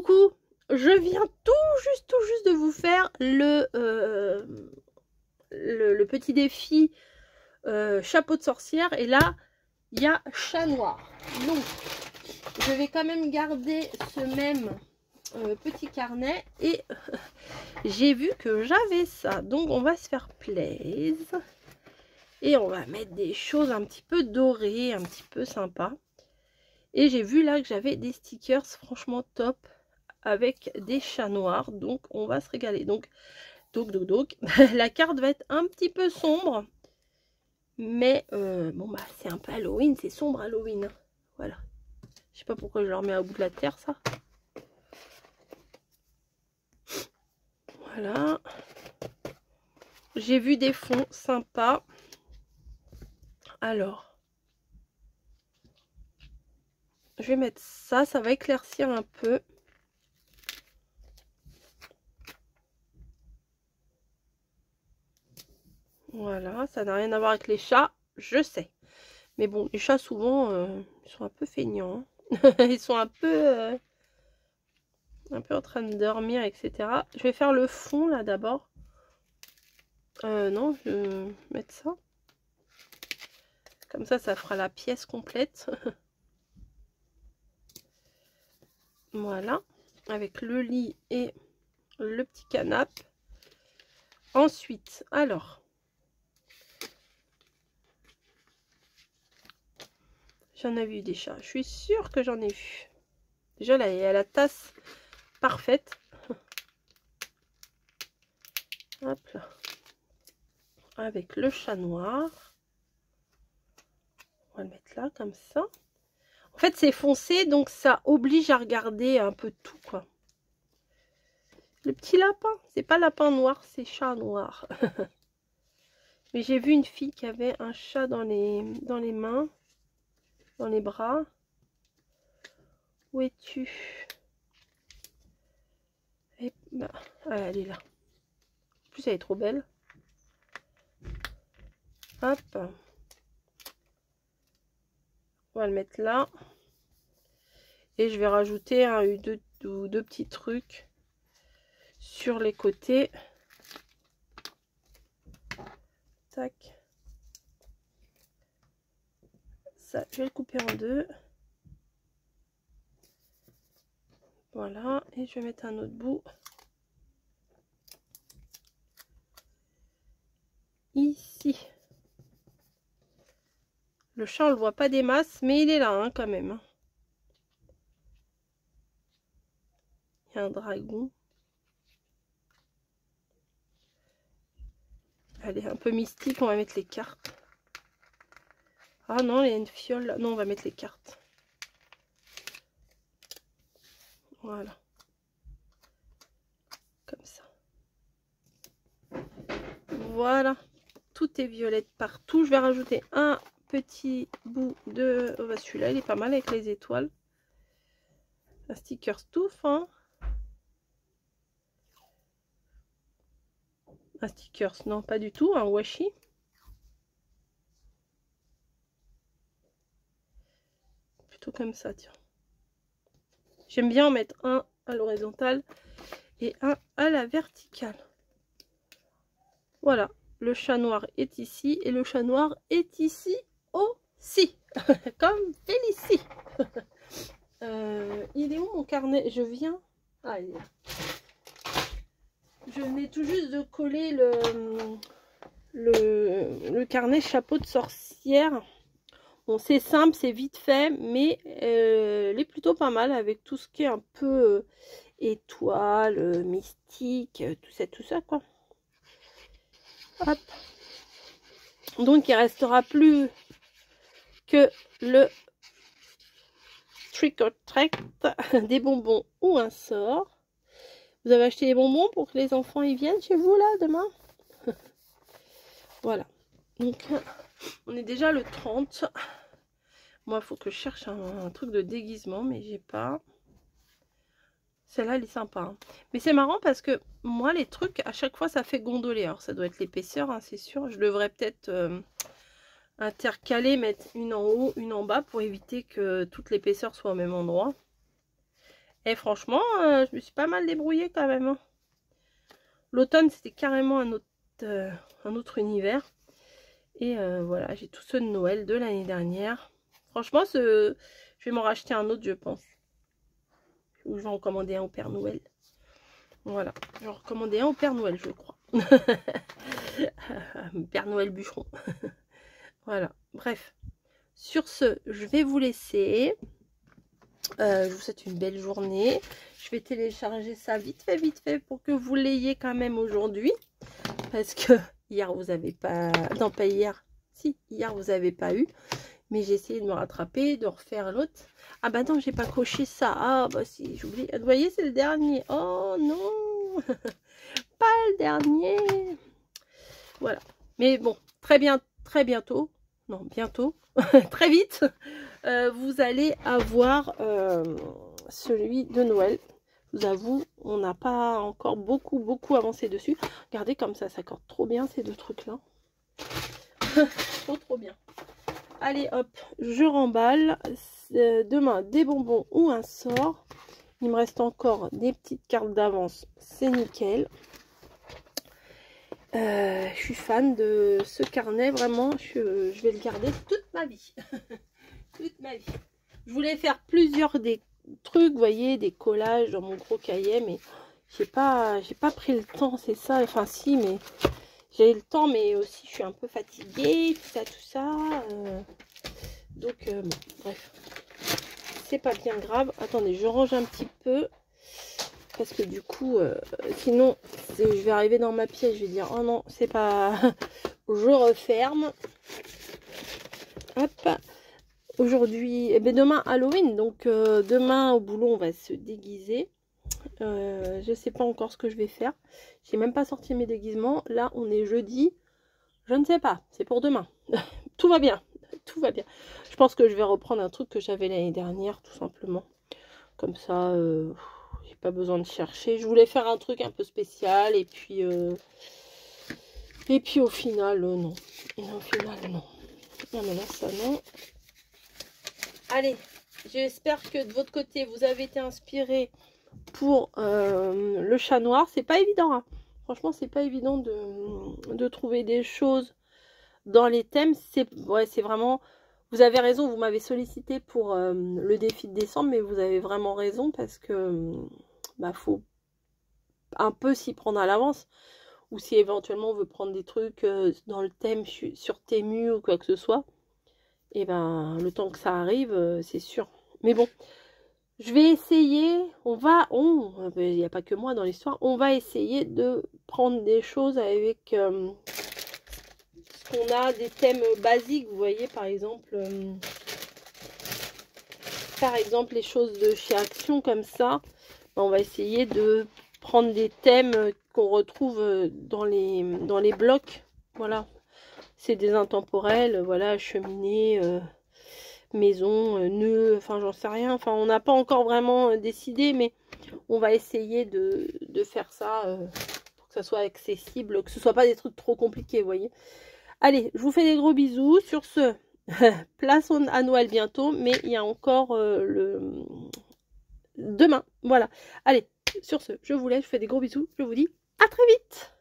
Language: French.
coucou, je viens tout juste de vous faire le petit défi chapeau de sorcière. Et là, il y a chat noir. Donc, je vais quand même garder ce même petit carnet. Et j'ai vu que j'avais ça. Donc, on va se faire plaisir. Et on va mettre des choses un petit peu dorées, un petit peu sympa. Et j'ai vu là que j'avais des stickers franchement top avec des chats noirs. Donc on va se régaler. Donc. La carte va être un petit peu sombre. Mais bon bah c'est un peu Halloween, c'est sombre Halloween. Voilà. Je sais pas pourquoi je le remets au bout de la terre ça. Voilà. J'ai vu des fonds sympas. Alors. Je vais mettre ça, ça va éclaircir un peu. Voilà, ça n'a rien à voir avec les chats, je sais. Mais bon, les chats souvent, ils sont un peu feignants. Ils sont un peu en train de dormir, etc. Je vais faire le fond là d'abord. Non, je vais mettre ça. Comme ça fera la pièce complète. Voilà, avec le lit et le petit canapé. Ensuite, alors, j'en ai vu des chats. Je suis sûre que j'en ai vu. Déjà là, il y a la tasse parfaite. Hop là. Avec le chat noir. On va le mettre là, comme ça. En fait, c'est foncé, donc ça oblige à regarder un peu tout, quoi. Le petit lapin, c'est pas lapin noir, c'est chat noir. Mais j'ai vu une fille qui avait un chat dans les mains, dans les bras. Où es-tu? Et bah, elle est là. En plus, elle est trop belle. Hop. On va le mettre là. Et je vais rajouter deux petits trucs sur les côtés. Tac. Ça, je vais le couper en deux. Voilà. Et je vais mettre un autre bout. Ici. Le chat, on le voit pas des masses, mais il est là hein, quand même. Il y a un dragon. Elle est un peu mystique, on va mettre les cartes. Ah non, il y a une fiole là. Non, on va mettre les cartes. Voilà. Comme ça. Voilà. Tout est violette partout. Je vais rajouter un petit bout de... Oh, bah, celui-là, il est pas mal avec les étoiles. Un sticker tout fin. Un sticker, non, pas du tout. Un washi. Plutôt comme ça, tiens. J'aime bien en mettre un à l'horizontale et un à la verticale. Voilà. Le chat noir est ici et le chat noir est ici aussi. Comme Félicie. Il est où mon carnet? Je viens... Ah, il est là. Je venais tout juste de coller le carnet chapeau de sorcière. Bon, c'est simple, c'est vite fait, mais elle est plutôt pas mal avec tout ce qui est un peu étoile, mystique, tout ça quoi. Hop. Donc il restera plus que le trick or treat, des bonbons ou un sort. Vous avez acheté des bonbons pour que les enfants y viennent chez vous là demain? Voilà. Donc on est déjà le 30. Moi il faut que je cherche un truc de déguisement, mais j'ai pas. Celle-là elle est sympa hein. Mais c'est marrant parce que moi les trucs à chaque fois ça fait gondoler. Alors ça doit être l'épaisseur hein, c'est sûr. Je devrais peut-être intercaler, mettre une en haut, une en bas pour éviter que toute l'épaisseur soit au même endroit. Et franchement, je me suis pas mal débrouillée quand même. Hein. L'automne, c'était carrément un autre univers. Et voilà, j'ai tout ceux de Noël de l'année dernière. Franchement, je vais m'en racheter un autre, je pense. Ou je vais en commander un au Père Noël. Voilà, je vais en recommander un au Père Noël, je crois. Père Noël bûcheron. Voilà, bref. Sur ce, je vais vous laisser. Je vous souhaite une belle journée. Je vais télécharger ça vite fait pour que vous l'ayez quand même aujourd'hui. Parce que hier, vous n'avez pas... Non, pas hier. Si, hier, vous n'avez pas eu. Mais j'ai essayé de me rattraper, de refaire l'autre. Ah bah non, j'ai pas coché ça. Ah bah si, j'oublie. Vous voyez, c'est le dernier. Oh non. Pas le dernier. Voilà. Mais bon, très bientôt. Non, bientôt. Très vite. Vous allez avoir celui de Noël. Je vous avoue, on n'a pas encore beaucoup avancé dessus. Regardez comme ça s'accorde trop bien ces deux trucs là. Trop bien. Allez hop, je remballe. Demain des bonbons ou un sort. Il me reste encore des petites cartes d'avance, c'est nickel. Je suis fan de ce carnet, vraiment, je vais le garder toute ma vie. Toute ma vie. Je voulais faire plusieurs des trucs, vous voyez, des collages dans mon gros cahier, mais j'ai pas pris le temps, c'est ça. Enfin si, mais j'ai le temps, mais aussi je suis un peu fatiguée, tout ça. Donc bon, bref, c'est pas bien grave. Attendez, je range un petit peu. Parce que du coup, sinon, je vais arriver dans ma pièce, je vais dire, oh non, c'est pas... Je referme. Hop. Aujourd'hui, eh bien demain, Halloween. Donc, demain, au boulot, on va se déguiser. Je sais pas encore ce que je vais faire. J'ai même pas sorti mes déguisements. Là, on est jeudi. Je ne sais pas. C'est pour demain. Tout va bien. Tout va bien. Je pense que je vais reprendre un truc que j'avais l'année dernière, tout simplement. Comme ça... j'ai pas besoin de chercher. Je voulais faire un truc un peu spécial et puis au final non. Et au final non. Non mais là ça non. Allez, j'espère que de votre côté vous avez été inspiré pour le chat noir. C'est pas évident. Hein. Franchement c'est pas évident de trouver des choses dans les thèmes. C'est vraiment. Vous avez raison, vous m'avez sollicité pour le défi de décembre, mais vous avez vraiment raison parce que bah, faut un peu s'y prendre à l'avance. Ou si éventuellement on veut prendre des trucs dans le thème sur Temu ou quoi que ce soit, et ben le temps que ça arrive, c'est sûr. Mais bon, je vais essayer, il n'y a pas que moi dans l'histoire, on va essayer de prendre des choses avec... on a des thèmes basiques, vous voyez, par exemple les choses de chez Action comme ça, on va essayer de prendre des thèmes qu'on retrouve dans les blocs, voilà, c'est des intemporels, voilà, cheminée, maison, nœud, enfin j'en sais rien, enfin on n'a pas encore vraiment décidé, mais on va essayer de faire ça pour que ça soit accessible, que ce soit pas des trucs trop compliqués, vous voyez. Allez, je vous fais des gros bisous. Sur ce, place à Noël bientôt, mais il y a encore demain. Voilà. Allez, sur ce, je vous laisse, je vous fais des gros bisous. Je vous dis à très vite.